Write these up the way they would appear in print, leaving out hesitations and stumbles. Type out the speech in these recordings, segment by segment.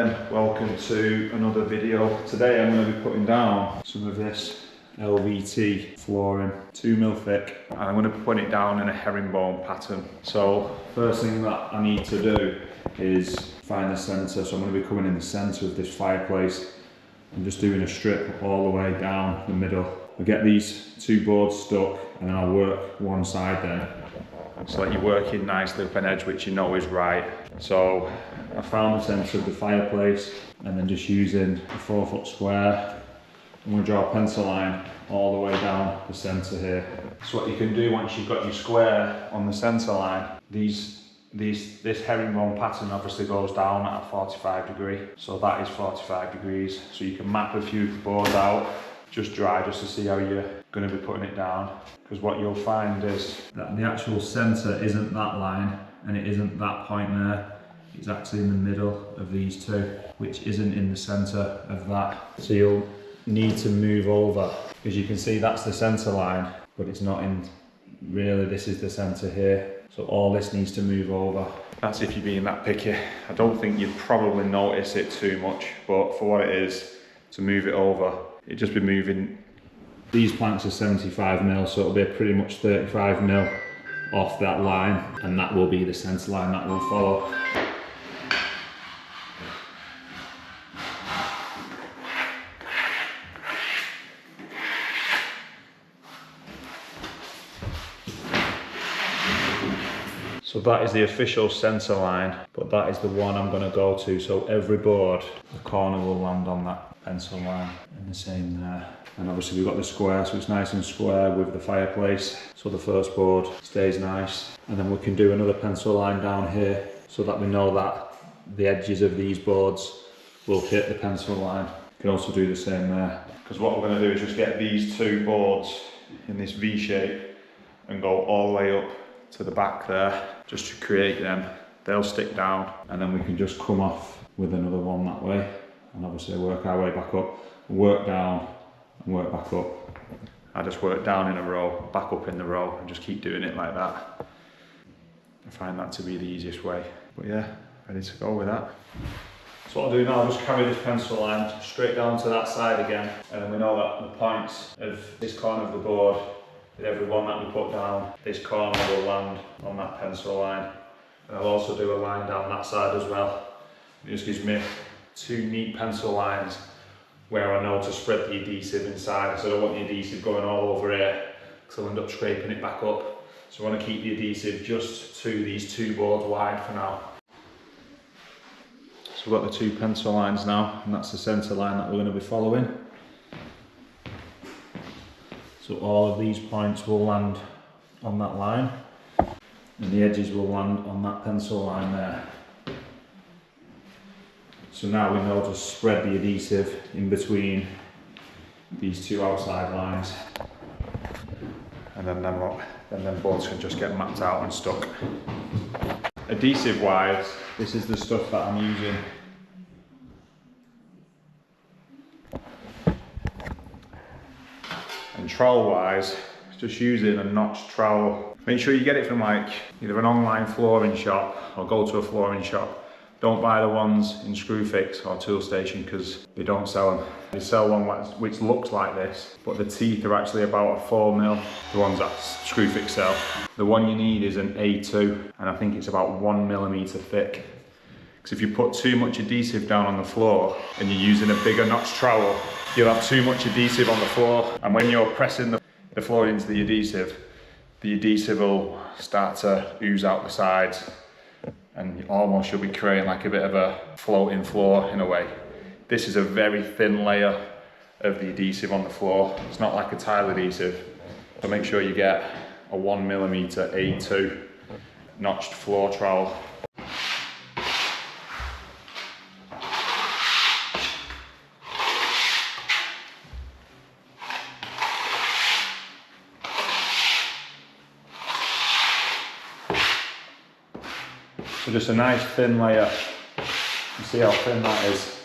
then, welcome to another video. Today I'm going to be putting down some of this LVT flooring, 2mm thick, and I'm going to be putting it down in a herringbone pattern. So first thing that I need to do is find the centre. So I'm going to be coming in the centre of this fireplace and just doing a strip all the way down the middle. I'll get these two boards stuck and then I'll work one side then. So that you're working nicely up an edge which you know is right. So I found the centre of the fireplace and then just using a 4-foot square, I'm going to draw a pencil line all the way down the centre here. So what you can do once you've got your square on the centre line, this herringbone pattern obviously goes down at a 45 degree. So that is 45 degrees. So you can map a few boards out, just dry, just to see how you're going to be putting it down. Because what you'll find is that the actual centre isn't that line and it isn't that point there. It's actually in the middle of these two, which isn't in the centre of that. So you'll need to move over, because you can see that's the centre line, but it's not in, really this is the centre here. So all this needs to move over. That's if you're being that picky. I don't think you'd probably notice it too much, but for what it is, to move it over, it'd just be moving. These planks are 75mm, so it'll be pretty much 35mm off that line, and that will be the centre line that will follow. So that is the official centre line, but that is the one I'm going to go to. So every board, the corner will land on that pencil line, and the same there. And obviously we've got the square, so it's nice and square with the fireplace. So the first board stays nice. And then we can do another pencil line down here, so that we know that the edges of these boards will hit the pencil line. You can also do the same there. Because what we're going to do is just get these two boards in this V shape and go all the way up to the back there, just to create them. They'll stick down, and then we can just come off with another one that way, and obviously work our way back up, work down and work back up. I just work down in a row, back up in the row, and just keep doing it like that. I find that to be the easiest way. But yeah, ready to go with that. So what I'll do now, I'll just carry this pencil line straight down to that side again, and then we know that the points of this corner of the board, with every one that we put down, this corner will land on that pencil line. And I'll also do a line down that side as well. It just gives me two neat pencil lines where I know to spread the adhesive inside. So I don't want the adhesive going all over here, because I'll end up scraping it back up. So I want to keep the adhesive just to these two boards wide for now. So we've got the two pencil lines now, and that's the centre line that we're going to be following. So all of these points will land on that line, and the edges will land on that pencil line there. So now we know to spread the adhesive in between these two outside lines, and then them boards can just get mapped out and stuck. Adhesive wise, this is the stuff that I'm using. And trowel wise, just using a notched trowel. Make sure you get it from like either an online flooring shop or go to a flooring shop. Don't buy the ones in Screwfix or Toolstation, because they don't sell them. They sell one which looks like this, but the teeth are actually about a 4mm, the ones that Screwfix sell. The one you need is an A2, and I think it's about 1mm thick. Because if you put too much adhesive down on the floor and you're using a bigger notch trowel, you'll have too much adhesive on the floor, and when you're pressing the floor into the adhesive will start to ooze out the sides, and almost you'll be creating like a bit of a floating floor in a way. This is a very thin layer of the adhesive on the floor. It's not like a tile adhesive. So make sure you get a 1mm A2 notched floor trowel. So just a nice thin layer. You see how thin that is.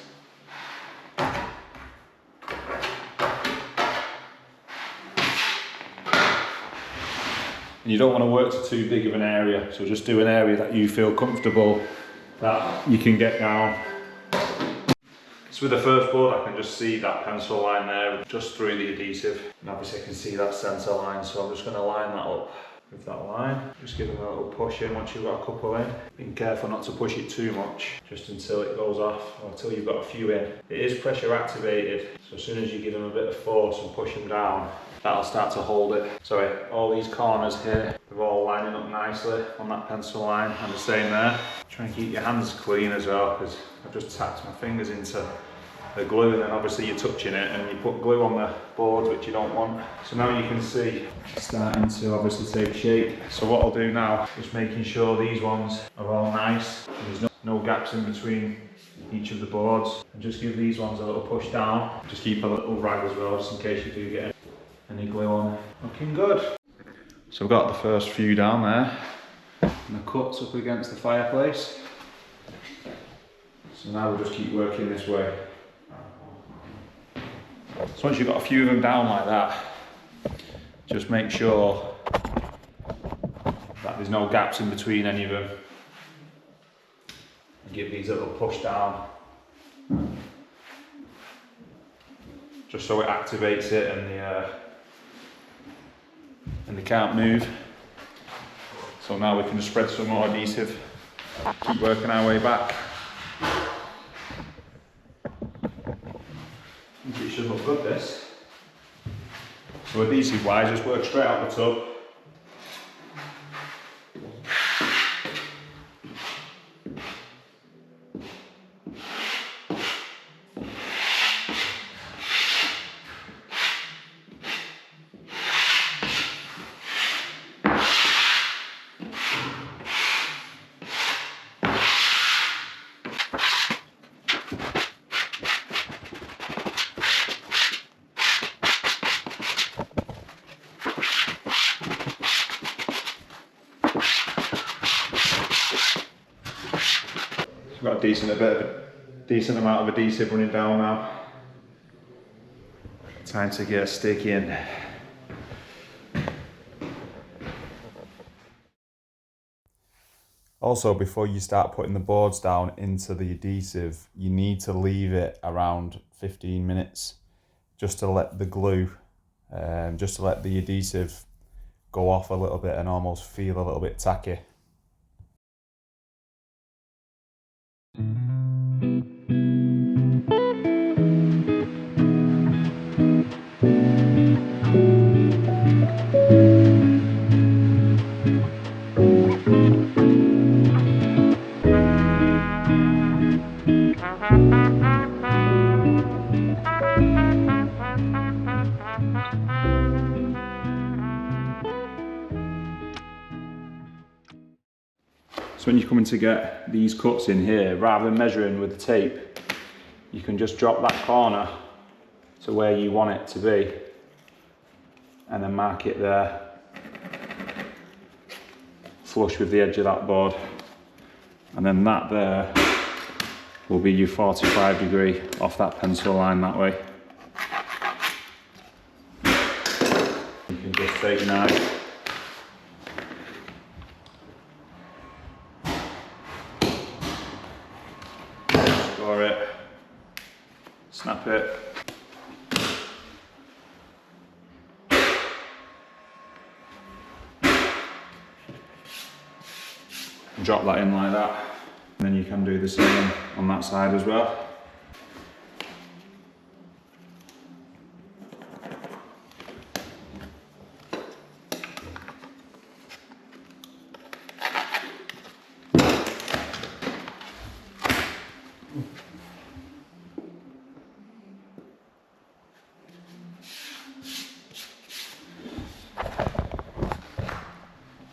And you don't want to work to too big of an area, so just do an area that you feel comfortable that you can get down. So with the first board, I can just see that pencil line there just through the adhesive, and obviously I can see that centre line, so I'm just going to line that up with that line. Just give them a little push in once you've got a couple in. Being careful not to push it too much, just until it goes off, or until you've got a few in. It is pressure activated, so as soon as you give them a bit of force and push them down, that'll start to hold it. So all these corners here, they're all lining up nicely on that pencil line, and the same there. Try and keep your hands clean as well, because I've just tapped my fingers into the glue, and then obviously you're touching it and you put glue on the boards which you don't want. So now you can see it's starting to obviously take shape. So what I'll do now is making sure these ones are all nice, there's no gaps in between each of the boards, and just give these ones a little push down. Just keep a little rag as well, just in case you do get any glue on. Looking good. So I've got the first few down there, and the cuts up against the fireplace. So now we'll just keep working this way. So once you've got a few of them down like that, just make sure that there's no gaps in between any of them. And give these a little push down, just so it activates it and they can't move. So now we can just spread some more adhesive, keep working our way back. It should look good, this. So adhesive wise, just work straight out the tub. Got a decent amount of adhesive running down now. Time to get a stick in. Also, before you start putting the boards down into the adhesive, you need to leave it around 15 minutes just to let the glue, just to let the adhesive go off a little bit and almost feel a little bit tacky. So when you're coming to get these cuts in here, rather than measuring with the tape, you can just drop that corner to where you want it to be and then mark it there, flush with the edge of that board, and then that there will be your 45 degree off that pencil line that way. You can just take your knife, score it, snap it, drop that in like that, and then you can do the same on that side as well.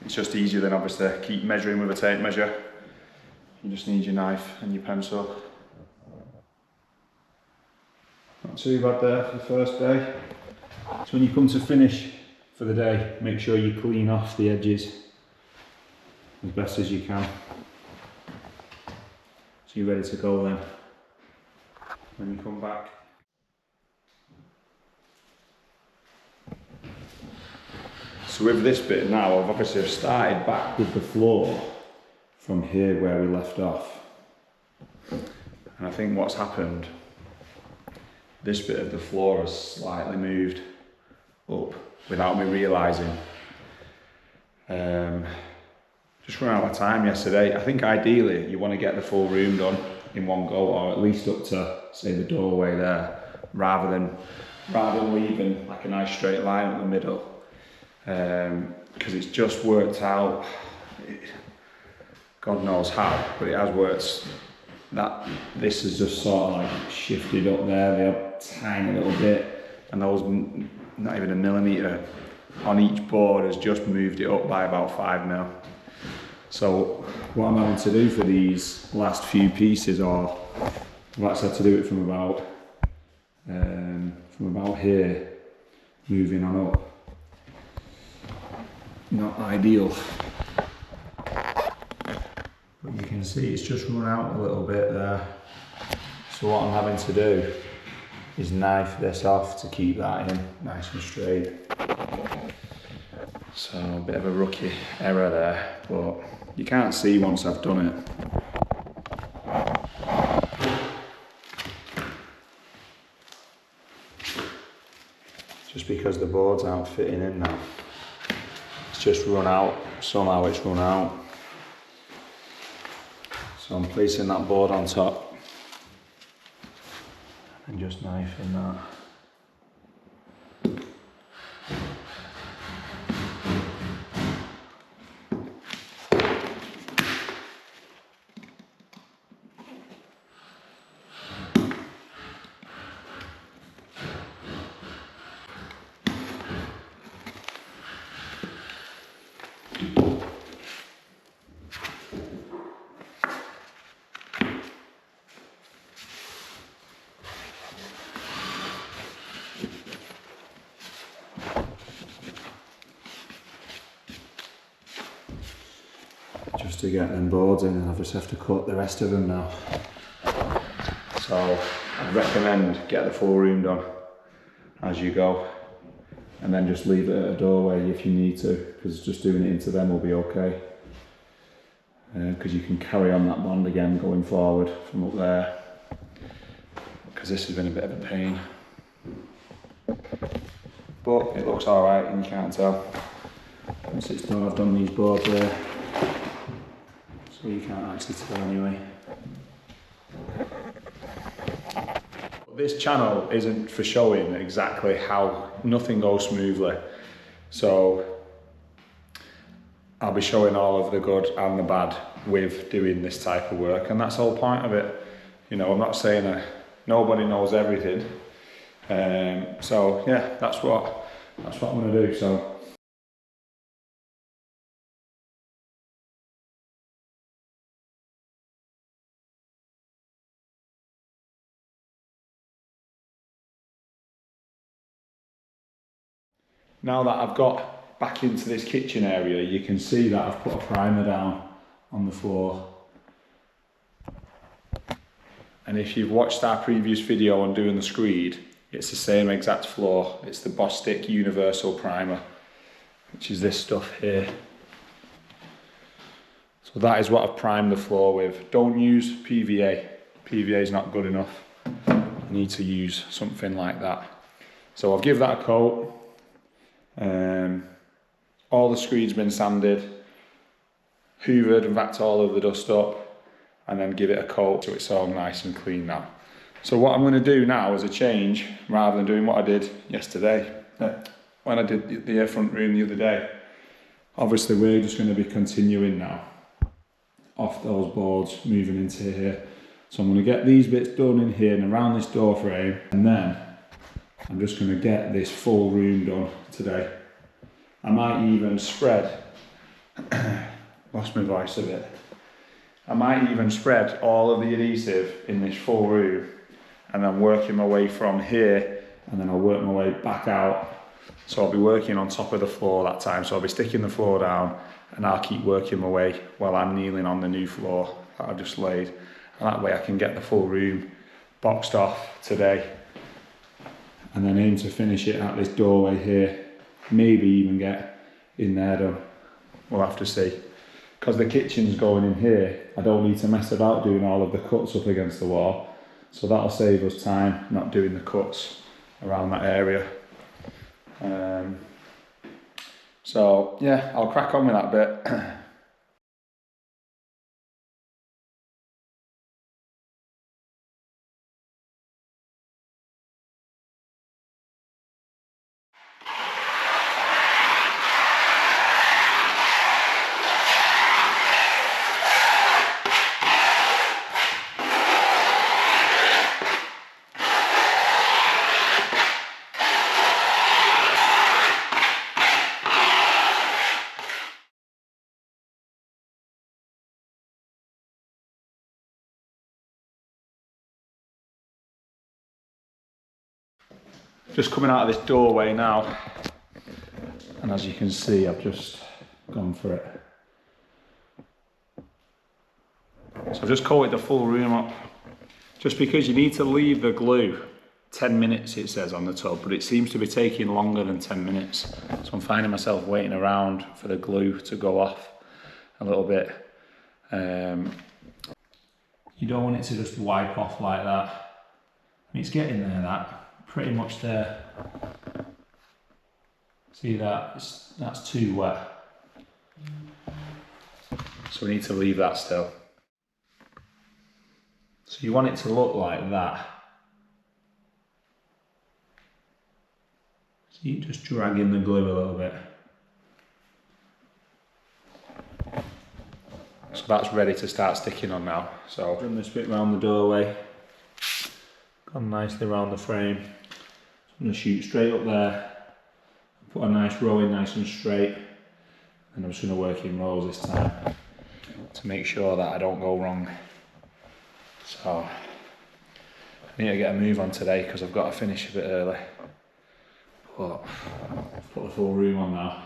It's just easier than obviously keep measuring with a tape measure. You just need your knife and your pencil. Not too bad there for the first day. So when you come to finish for the day, make sure you clean off the edges as best as you can. So you're ready to go then when you come back. So with this bit now, I've obviously started back with the floor from here where we left off. And I think what's happened this bit of the floor has slightly moved up without me realising. Just ran out of time yesterday. I think ideally you want to get the full room done in one go, or at least up to, say, the doorway there, rather than leaving like a nice straight line up the middle, because it's just worked out, God knows how, but it has worked. That this has just sort of like shifted up there, the tiny little bit, and those not even a millimetre on each board has just moved it up by about 5 mil. So what I'm having to do for these last few pieces, or I've actually had to do it from about here, moving on up. Not ideal. But you can see it's just run out a little bit there. So what I'm having to do is knife this off to keep that in nice and straight. So a bit of a rookie error there, but you can't see once I've done it. Just because the board's aren't fitting in now. It's just run out, somehow it's run out. So I'm placing that board on top and just knifing that. Just to get them boards in, and I just have to cut the rest of them now. So I'd recommend get the full room done as you go, and then just leave it at a doorway if you need to, because just doing it into them will be okay. Because you can carry on that bond again going forward from up there, because this has been a bit of a pain. But it looks alright, and you can't tell. Once it's done, I've done these boards there. So you can't actually tell anyway. This channel isn't for showing exactly how nothing goes smoothly. So I'll be showing all of the good and the bad with doing this type of work, and that's the whole point of it. You know, I'm not saying that nobody knows everything. So yeah, that's what I'm gonna do. So. Now that I've got back into this kitchen area, you can see that I've put a primer down on the floor. And if you've watched our previous video on doing the screed, it's the same exact floor. It's the Bostik Universal Primer, which is this stuff here. So that is what I've primed the floor with. Don't use PVA. PVA is not good enough. You need to use something like that. So I'll give that a coat. All the screed's been sanded, hoovered and vacked all of the dust up, and then give it a coat so it's all nice and clean now. So what I'm going to do now is a change, rather than doing what I did yesterday when I did the front room the other day. Obviously we're just going to be continuing now off those boards, moving into here. So I'm going to get these bits done in here and around this door frame, and then I'm just going to get this full room done today. I might even spread, lost my voice a bit, I might even spread all of the adhesive in this full room, and then working my way from here, and then I'll work my way back out. So I'll be working on top of the floor that time, so I'll be sticking the floor down, and I'll keep working my way while I'm kneeling on the new floor that I've just laid, and that way I can get the full room boxed off today, and then aim to finish it at this doorway here. Maybe even get in there done. We'll have to see. Because the kitchen's going in here, I don't need to mess about doing all of the cuts up against the wall. So that'll save us time not doing the cuts around that area. So yeah, I'll crack on with that bit. Just coming out of this doorway now, and as you can see, I've just gone for it. So I've just coated the full room up, just because you need to leave the glue 10 minutes, it says on the tub, but it seems to be taking longer than 10 minutes. So I'm finding myself waiting around for the glue to go off a little bit. You don't want it to just wipe off like that. I mean, it's getting there, that. Pretty much there. See that? That's too wet. So we need to leave that still. So you want it to look like that. So you just drag in the glue a little bit. So that's ready to start sticking on now. So run this bit around the doorway. Gone nicely around the frame. I'm going to shoot straight up there. Put a nice row in nice and straight. And I'm just going to work in rows this time to make sure that I don't go wrong. So I need to get a move on today because I've got to finish a bit early. But I've put the full room on now.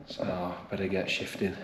So better get shifting.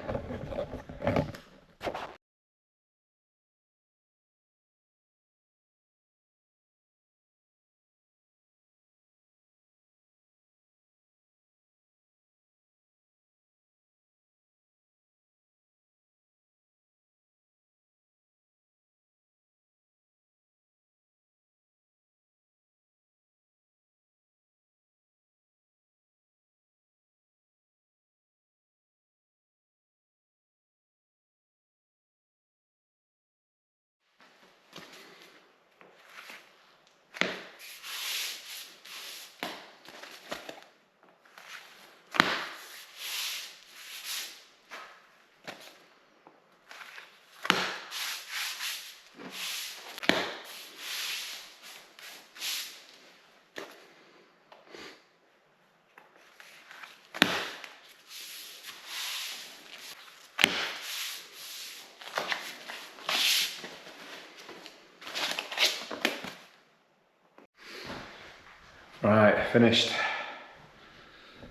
Right, finished.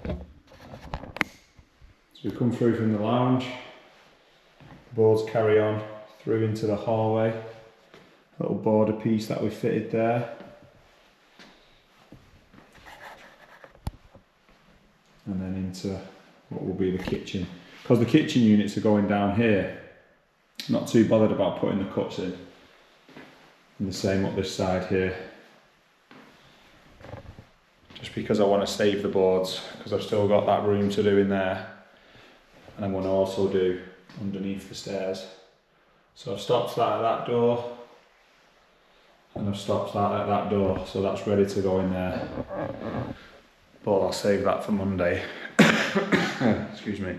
So we come through from the lounge, boards carry on through into the hallway, little border piece that we fitted there. And then into what will be the kitchen. Because the kitchen units are going down here, not too bothered about putting the cuts in. And the same up this side here. Just because I want to save the boards, because I've still got that room to do in there. And I'm going to also do underneath the stairs. So I've stopped that at that door. And I've stopped that at that door, so that's ready to go in there. But I'll save that for Monday. Excuse me.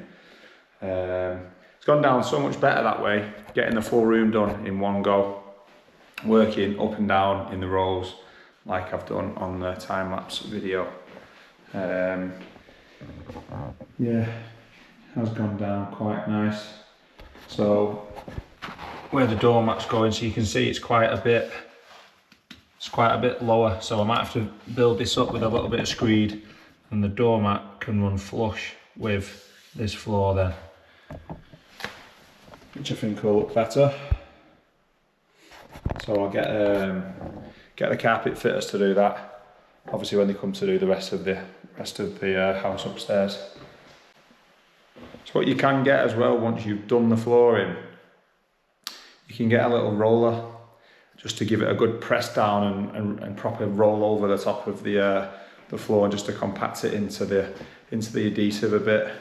It's gone down so much better that way, getting the full room done in one go. Working up and down in the rows, like I've done on the time-lapse video. Yeah, has gone down quite nice. So where the doormat's going, so you can see it's quite a bit lower, so I might have to build this up with a little bit of screed, and the doormat can run flush with this floor then, which I think will look better. So I'll get the carpet fitters to do that, obviously when they come to do the rest of the house upstairs. So what you can get as well, once you've done the flooring, you can get a little roller just to give it a good press down and proper roll over the top of the floor, just to compact it into the adhesive a bit.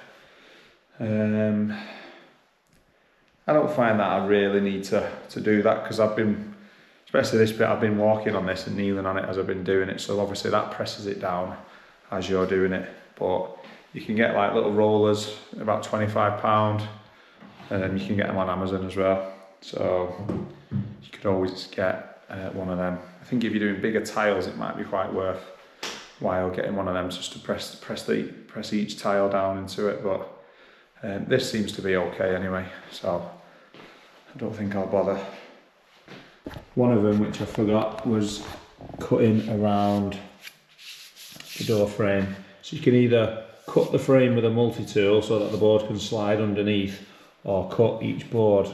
I don't find that I really need to do that, because I've been, especially this bit, I've been walking on this and kneeling on it as I've been doing it, so obviously that presses it down as you're doing it. But you can get like little rollers, about £25, and you can get them on Amazon as well, so you could always get one of them. I think if you're doing bigger tiles, it might be quite worthwhile getting one of them just to press each tile down into it, but this seems to be okay anyway, so I don't think I'll bother. One of them, which I forgot, was cutting around the door frame. So you can either cut the frame with a multi-tool so that the board can slide underneath, or cut each board,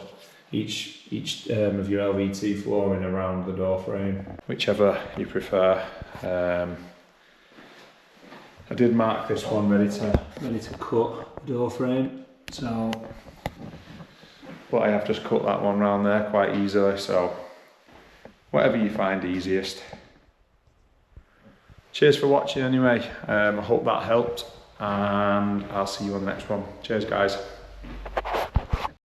each of your LVT flooring around the door frame, whichever you prefer. I did mark this one ready to cut the door frame, so, but I have just cut that one round there quite easily, so whatever you find easiest. Cheers for watching anyway, I hope that helped, and I'll see you on the next one. Cheers guys.